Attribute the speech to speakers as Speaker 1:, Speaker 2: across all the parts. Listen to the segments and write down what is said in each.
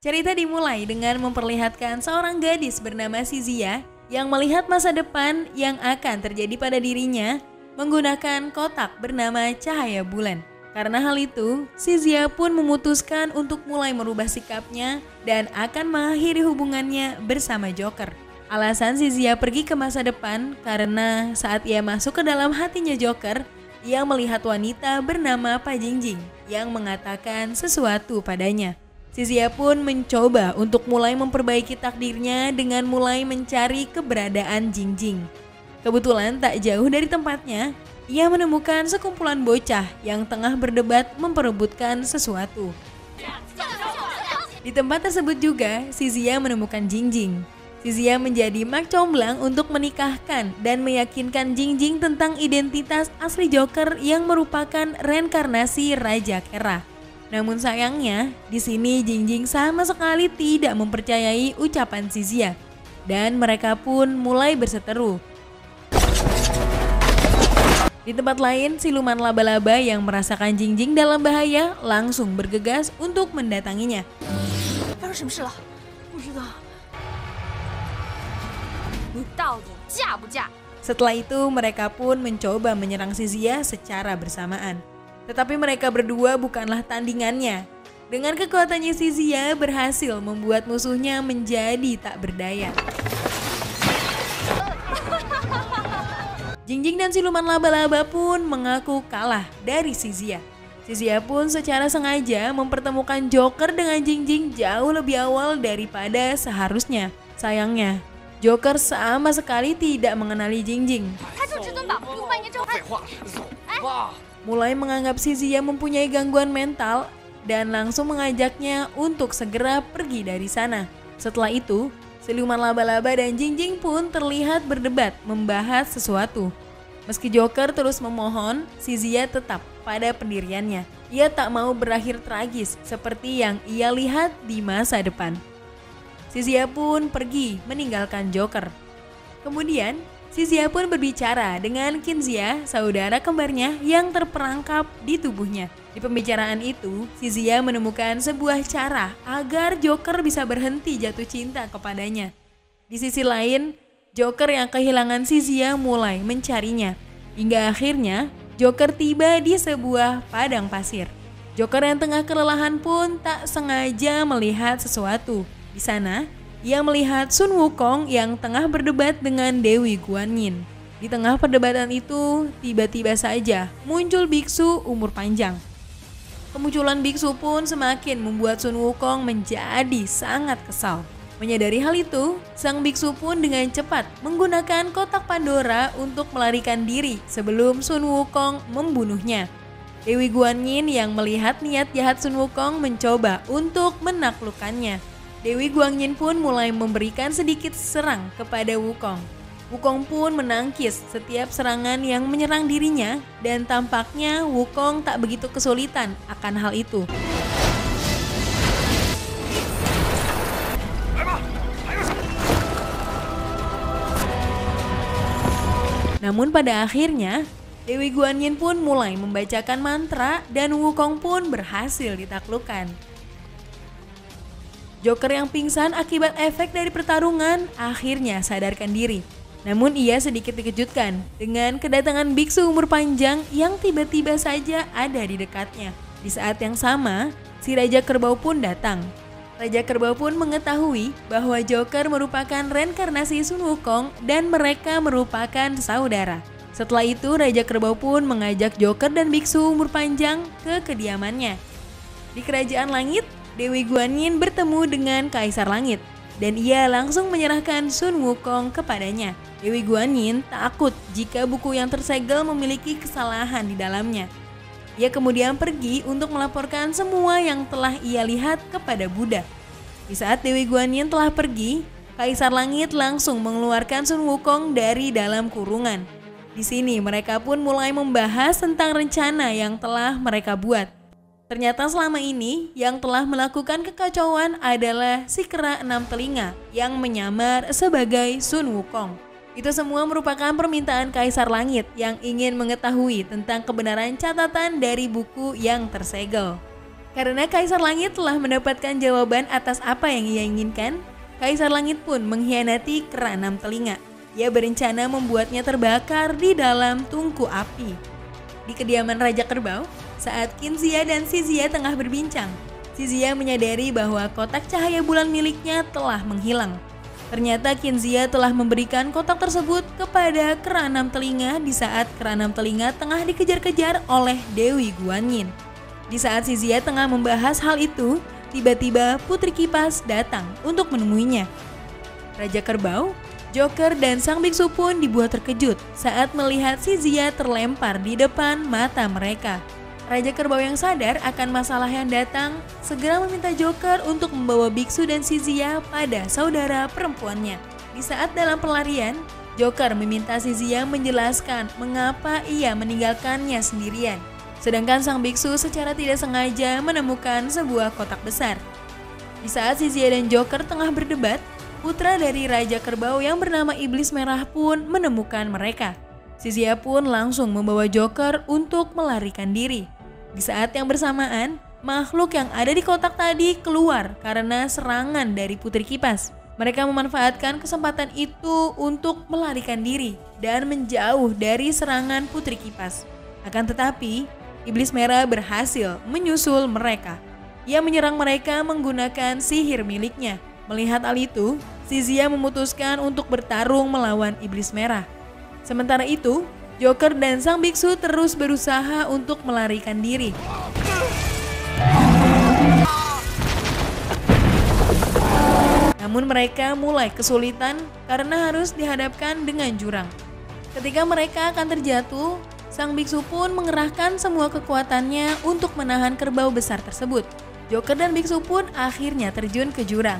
Speaker 1: Cerita dimulai dengan memperlihatkan seorang gadis bernama Sizia yang melihat masa depan yang akan terjadi pada dirinya menggunakan kotak bernama cahaya bulan. Karena hal itu, Sizia pun memutuskan untuk mulai merubah sikapnya dan akan mengakhiri hubungannya bersama Joker. Alasan Sizia pergi ke masa depan karena saat ia masuk ke dalam hatinya Joker, ia melihat wanita bernama Pa Jingjing yang mengatakan sesuatu padanya. Sizia pun mencoba untuk mulai memperbaiki takdirnya dengan mulai mencari keberadaan Jingjing. Kebetulan tak jauh dari tempatnya, ia menemukan sekumpulan bocah yang tengah berdebat memperebutkan sesuatu. Di tempat tersebut juga, Sizia menemukan Jingjing. Sizia menjadi mak comblang untuk menikahkan dan meyakinkan Jingjing tentang identitas asli Joker yang merupakan reinkarnasi Raja Kera. Namun sayangnya, di sini Jingjing sama sekali tidak mempercayai ucapan Sizia dan mereka pun mulai berseteru. Di tempat lain, siluman laba-laba yang merasakan Jingjing dalam bahaya langsung bergegas untuk mendatanginya. Setelah itu, mereka pun mencoba menyerang Sizia secara bersamaan. Tetapi mereka berdua bukanlah tandingannya. Dengan kekuatannya Sizia berhasil membuat musuhnya menjadi tak berdaya. Jingjing dan siluman laba-laba pun mengaku kalah dari Sizia. Sizia pun secara sengaja mempertemukan Joker dengan Jingjing jauh lebih awal daripada seharusnya. Sayangnya, Joker sama sekali tidak mengenali Jingjing. Mulai menganggap Sizia mempunyai gangguan mental dan langsung mengajaknya untuk segera pergi dari sana. Setelah itu, siluman laba-laba dan Jingjing pun terlihat berdebat membahas sesuatu. Meski Joker terus memohon, Sizia tetap pada pendiriannya. Ia tak mau berakhir tragis seperti yang ia lihat di masa depan. Sizia pun pergi meninggalkan Joker. Kemudian, Sizia pun berbicara dengan Kinzia, saudara kembarnya yang terperangkap di tubuhnya. Di pembicaraan itu, Sizia menemukan sebuah cara agar Joker bisa berhenti jatuh cinta kepadanya. Di sisi lain, Joker yang kehilangan Sizia mulai mencarinya. Hingga akhirnya, Joker tiba di sebuah padang pasir. Joker yang tengah kelelahan pun tak sengaja melihat sesuatu. Di sana, ia melihat Sun Wukong yang tengah berdebat dengan Dewi Guanyin. Di tengah perdebatan itu, tiba-tiba saja muncul biksu umur panjang. Kemunculan biksu pun semakin membuat Sun Wukong menjadi sangat kesal. Menyadari hal itu, sang biksu pun dengan cepat menggunakan kotak Pandora untuk melarikan diri sebelum Sun Wukong membunuhnya. Dewi Guanyin yang melihat niat jahat Sun Wukong mencoba untuk menaklukkannya. Dewi Guanyin pun mulai memberikan sedikit serang kepada Wukong. Wukong pun menangkis setiap serangan yang menyerang dirinya dan tampaknya Wukong tak begitu kesulitan akan hal itu. Namun pada akhirnya, Dewi Guanyin pun mulai membacakan mantra dan Wukong pun berhasil ditaklukkan. Joker yang pingsan akibat efek dari pertarungan akhirnya sadarkan diri. Namun ia sedikit dikejutkan dengan kedatangan biksu umur panjang yang tiba-tiba saja ada di dekatnya. Di saat yang sama, si Raja Kerbau pun datang. Raja Kerbau pun mengetahui bahwa Joker merupakan reinkarnasi Sun Wukong dan mereka merupakan saudara. Setelah itu, Raja Kerbau pun mengajak Joker dan biksu umur panjang ke kediamannya. Di Kerajaan Langit, Dewi Guanyin bertemu dengan Kaisar Langit dan ia langsung menyerahkan Sun Wukong kepadanya. Dewi Guanyin takut jika buku yang tersegel memiliki kesalahan di dalamnya. Ia kemudian pergi untuk melaporkan semua yang telah ia lihat kepada Buddha. Di saat Dewi Guanyin telah pergi, Kaisar Langit langsung mengeluarkan Sun Wukong dari dalam kurungan. Di sini mereka pun mulai membahas tentang rencana yang telah mereka buat. Ternyata selama ini yang telah melakukan kekacauan adalah si kera enam telinga yang menyamar sebagai Sun Wukong. Itu semua merupakan permintaan Kaisar Langit yang ingin mengetahui tentang kebenaran catatan dari buku yang tersegel. Karena Kaisar Langit telah mendapatkan jawaban atas apa yang ia inginkan, Kaisar Langit pun mengkhianati keenam telinga. Ia berencana membuatnya terbakar di dalam tungku api. Di kediaman Raja Kerbau, saat Kinzia dan Sizia tengah berbincang, Sizia menyadari bahwa kotak cahaya bulan miliknya telah menghilang. Ternyata Kinzia telah memberikan kotak tersebut kepada keenam telinga di saat keenam telinga tengah dikejar-kejar oleh Dewi Guanyin. Di saat Sizia tengah membahas hal itu, tiba-tiba Putri Kipas datang untuk menemuinya. Raja Kerbau, Joker, dan sang biksu pun dibuat terkejut saat melihat Sizia terlempar di depan mata mereka. Raja Kerbau yang sadar akan masalah yang datang segera meminta Joker untuk membawa biksu dan Sizia pada saudara perempuannya. Di saat dalam pelarian, Joker meminta Sizia menjelaskan mengapa ia meninggalkannya sendirian. Sedangkan sang biksu secara tidak sengaja menemukan sebuah kotak besar. Di saat Sizia dan Joker tengah berdebat, putra dari Raja Kerbau yang bernama Iblis Merah pun menemukan mereka. Sizia pun langsung membawa Joker untuk melarikan diri. Di saat yang bersamaan, makhluk yang ada di kotak tadi keluar karena serangan dari Putri Kipas. Mereka memanfaatkan kesempatan itu untuk melarikan diri dan menjauh dari serangan Putri Kipas. Akan tetapi, Iblis Merah berhasil menyusul mereka. Ia menyerang mereka menggunakan sihir miliknya. Melihat hal itu, Sizia memutuskan untuk bertarung melawan Iblis Merah. Sementara itu, Joker dan sang biksu terus berusaha untuk melarikan diri. Namun mereka mulai kesulitan karena harus dihadapkan dengan jurang. Ketika mereka akan terjatuh, sang biksu pun mengerahkan semua kekuatannya untuk menahan kerbau besar tersebut. Joker dan biksu pun akhirnya terjun ke jurang.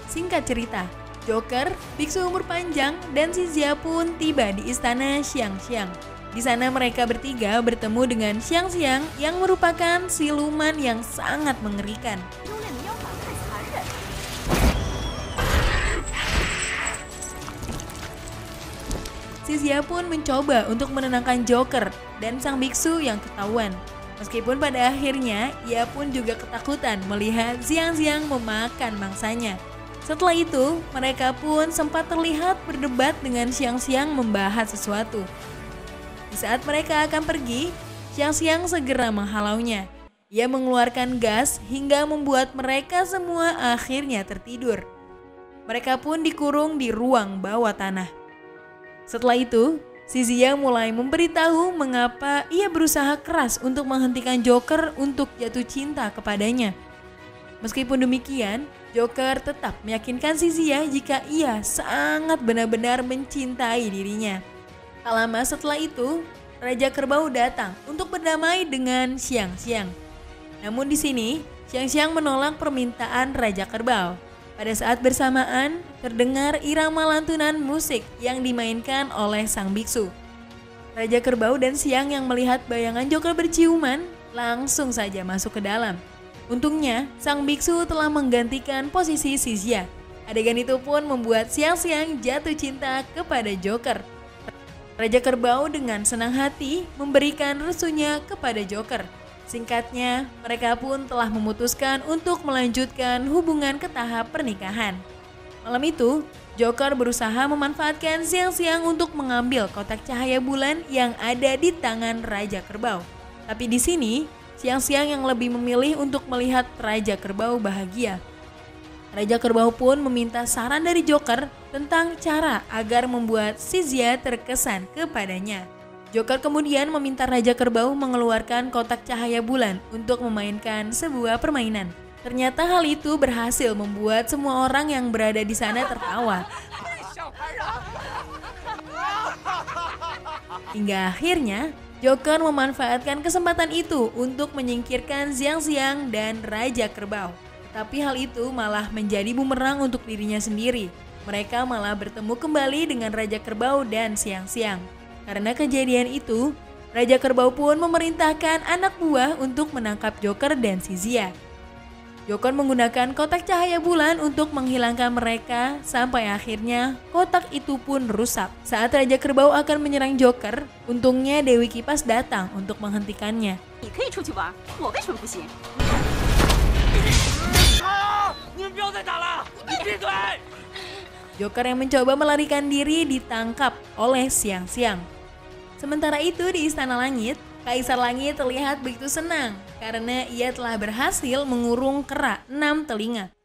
Speaker 1: Singkat cerita, Joker, biksu umur panjang, dan Sizia pun tiba di istana Xiangxiang. Di sana mereka bertiga bertemu dengan Xiangxiang yang merupakan siluman yang sangat mengerikan. Sizia pun mencoba untuk menenangkan Joker dan sang biksu yang ketahuan. Meskipun pada akhirnya ia pun juga ketakutan melihat Xiangxiang memakan mangsanya. Setelah itu, mereka pun sempat terlihat berdebat dengan Xiangxiang membahas sesuatu. Di saat mereka akan pergi, Xiangxiang segera menghalaunya. Ia mengeluarkan gas hingga membuat mereka semua akhirnya tertidur. Mereka pun dikurung di ruang bawah tanah. Setelah itu, Sizia mulai memberitahu mengapa ia berusaha keras untuk menghentikan Joker untuk jatuh cinta kepadanya. Meskipun demikian, Joker tetap meyakinkan Sizia jika ia sangat benar-benar mencintai dirinya. Tak lama setelah itu, Raja Kerbau datang untuk berdamai dengan Xiangxiang. Namun di sini, Xiangxiang menolak permintaan Raja Kerbau. Pada saat bersamaan, terdengar irama lantunan musik yang dimainkan oleh sang biksu. Raja Kerbau dan Xiang yang melihat bayangan Joker berciuman langsung saja masuk ke dalam. Untungnya, sang biksu telah menggantikan posisi Sizia. Adegan itu pun membuat Xiangxiang jatuh cinta kepada Joker. Raja Kerbau dengan senang hati memberikan restunya kepada Joker. Singkatnya, mereka pun telah memutuskan untuk melanjutkan hubungan ke tahap pernikahan. Malam itu, Joker berusaha memanfaatkan Xiangxiang untuk mengambil kotak cahaya bulan yang ada di tangan Raja Kerbau. Tapi di sini, Xiangxiang yang lebih memilih untuk melihat Raja Kerbau bahagia. Raja Kerbau pun meminta saran dari Joker tentang cara agar membuat Sizia terkesan kepadanya. Joker kemudian meminta Raja Kerbau mengeluarkan kotak cahaya bulan untuk memainkan sebuah permainan. Ternyata hal itu berhasil membuat semua orang yang berada di sana tertawa. Hingga akhirnya, Joker memanfaatkan kesempatan itu untuk menyingkirkan Xiangxiang dan Raja Kerbau. Tapi hal itu malah menjadi bumerang untuk dirinya sendiri. Mereka malah bertemu kembali dengan Raja Kerbau dan Xiangxiang. Karena kejadian itu, Raja Kerbau pun memerintahkan anak buah untuk menangkap Joker dan Sizia. Joker menggunakan kotak cahaya bulan untuk menghilangkan mereka sampai akhirnya kotak itu pun rusak. Saat Raja Kerbau akan menyerang Joker, untungnya Dewi Kipas datang untuk menghentikannya. Joker yang mencoba melarikan diri ditangkap oleh Xiang-Xiang. Sementara itu di Istana Langit, Kaisar Langit terlihat begitu senang karena ia telah berhasil mengurung kera 6 telinga.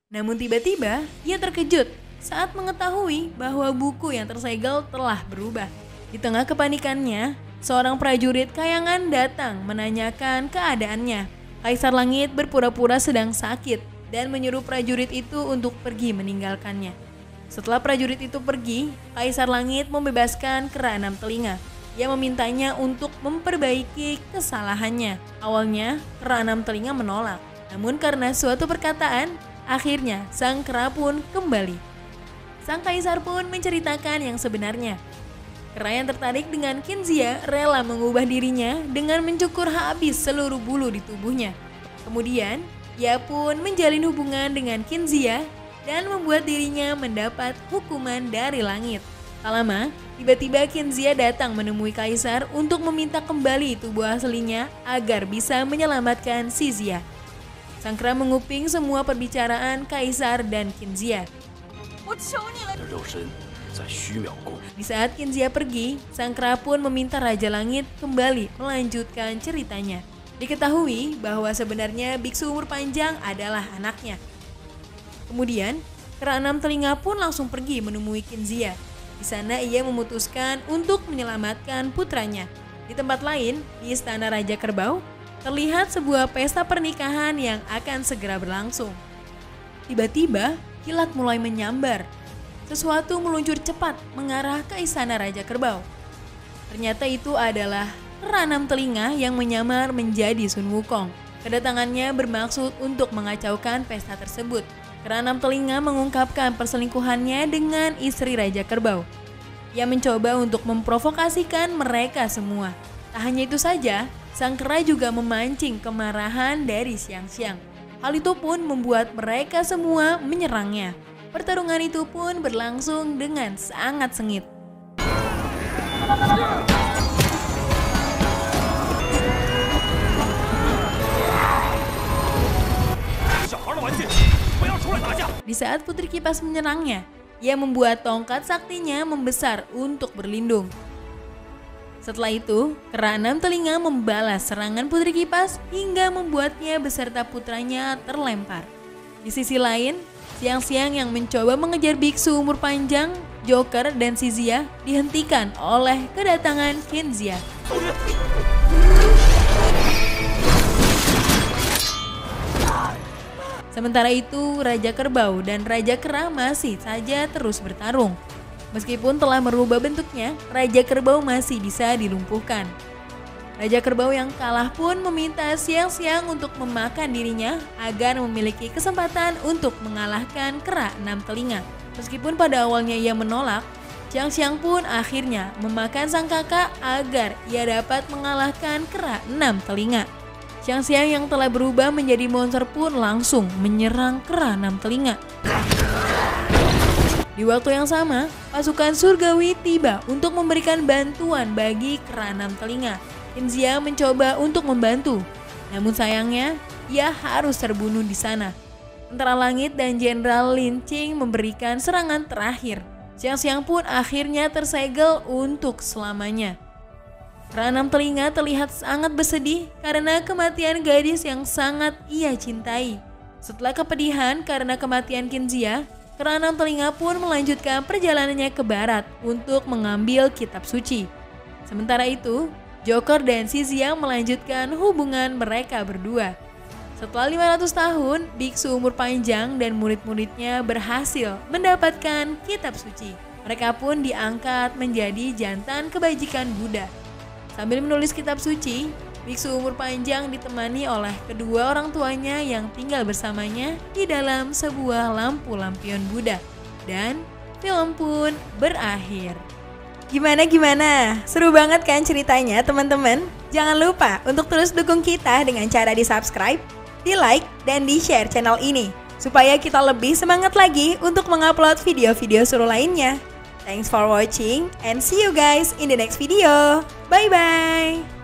Speaker 1: Namun tiba-tiba ia terkejut saat mengetahui bahwa buku yang tersegel telah berubah. Di tengah kepanikannya, seorang prajurit kayangan datang menanyakan keadaannya. Kaisar Langit berpura-pura sedang sakit dan menyuruh prajurit itu untuk pergi meninggalkannya. Setelah prajurit itu pergi, Kaisar Langit membebaskan kera 6 telinga. Ia memintanya untuk memperbaiki kesalahannya. Awalnya, kera 6 telinga menolak. Namun karena suatu perkataan, akhirnya sang kera pun kembali. Sang kaisar pun menceritakan yang sebenarnya. Kera yang tertarik dengan Qinzia rela mengubah dirinya dengan mencukur habis seluruh bulu di tubuhnya. Kemudian, ia pun menjalin hubungan dengan Qinzia dan membuat dirinya mendapat hukuman dari langit. Tak lama, tiba-tiba Qinzia datang menemui kaisar untuk meminta kembali tubuh aslinya agar bisa menyelamatkan Xizia. Sang kera menguping semua perbicaraan kaisar dan Qinzia. Di saat Qinzia pergi, sang kera pun meminta Raja Langit kembali melanjutkan ceritanya. Diketahui bahwa sebenarnya biksu umur panjang adalah anaknya. Kemudian, kera 6 telinga pun langsung pergi menemui Qinzia. Di sana ia memutuskan untuk menyelamatkan putranya. Di tempat lain, di Istana Raja Kerbau, terlihat sebuah pesta pernikahan yang akan segera berlangsung. Tiba-tiba, kilat mulai menyambar. Sesuatu meluncur cepat mengarah ke Istana Raja Kerbau. Ternyata itu adalah kera 6 telinga yang menyamar menjadi Sun Wukong. Kedatangannya bermaksud untuk mengacaukan pesta tersebut. Kera 6 telinga mengungkapkan perselingkuhannya dengan istri Raja Kerbau. Ia mencoba untuk memprovokasikan mereka semua. Tak hanya itu saja, sang kera juga memancing kemarahan dari Xiang-Xiang. Hal itu pun membuat mereka semua menyerangnya. Pertarungan itu pun berlangsung dengan sangat sengit. Di saat Putri Kipas menyerangnya, ia membuat tongkat saktinya membesar untuk berlindung. Setelah itu, kera 6 telinga membalas serangan Putri Kipas hingga membuatnya beserta putranya terlempar. Di sisi lain, Xiang-Xiang yang mencoba mengejar biksu umur panjang, Joker dan Xizia dihentikan oleh kedatangan Qinzia. Sementara itu, Raja Kerbau dan Raja Kera masih saja terus bertarung. Meskipun telah merubah bentuknya, Raja Kerbau masih bisa dilumpuhkan. Raja Kerbau yang kalah pun meminta Xiang-Xiang untuk memakan dirinya agar memiliki kesempatan untuk mengalahkan kera 6 telinga. Meskipun pada awalnya ia menolak, Xiang-Xiang pun akhirnya memakan sang kakak agar ia dapat mengalahkan kera 6 telinga. Xiang-Xiang yang telah berubah menjadi monster pun langsung menyerang kera 6 telinga. Di waktu yang sama, pasukan surgawi tiba untuk memberikan bantuan bagi kera 6 telinga. Qinzia mencoba untuk membantu, namun sayangnya ia harus terbunuh di sana. Tentara Langit dan Jenderal Lin Qing memberikan serangan terakhir. Xiang-Xiang pun akhirnya tersegel untuk selamanya. Kera 6 telinga terlihat sangat bersedih karena kematian gadis yang sangat ia cintai. Setelah kepedihan karena kematian Qinzia, kera 6 telinga pun melanjutkan perjalanannya ke barat untuk mengambil kitab suci. Sementara itu, Joker dan Xizia melanjutkan hubungan mereka berdua. Setelah 500 tahun, biksu umur panjang dan murid-muridnya berhasil mendapatkan kitab suci. Mereka pun diangkat menjadi jantan kebajikan Buddha. Sambil menulis kitab suci, biksu umur panjang ditemani oleh kedua orang tuanya yang tinggal bersamanya di dalam sebuah lampu lampion Buddha. Dan film pun berakhir. Gimana? Seru banget kan ceritanya teman-teman? Jangan lupa untuk terus dukung kita dengan cara di-subscribe, di-like, dan di-share channel ini. Supaya kita lebih semangat lagi untuk mengupload video-video seru lainnya. Thanks for watching and see you guys in the next video. Bye-bye!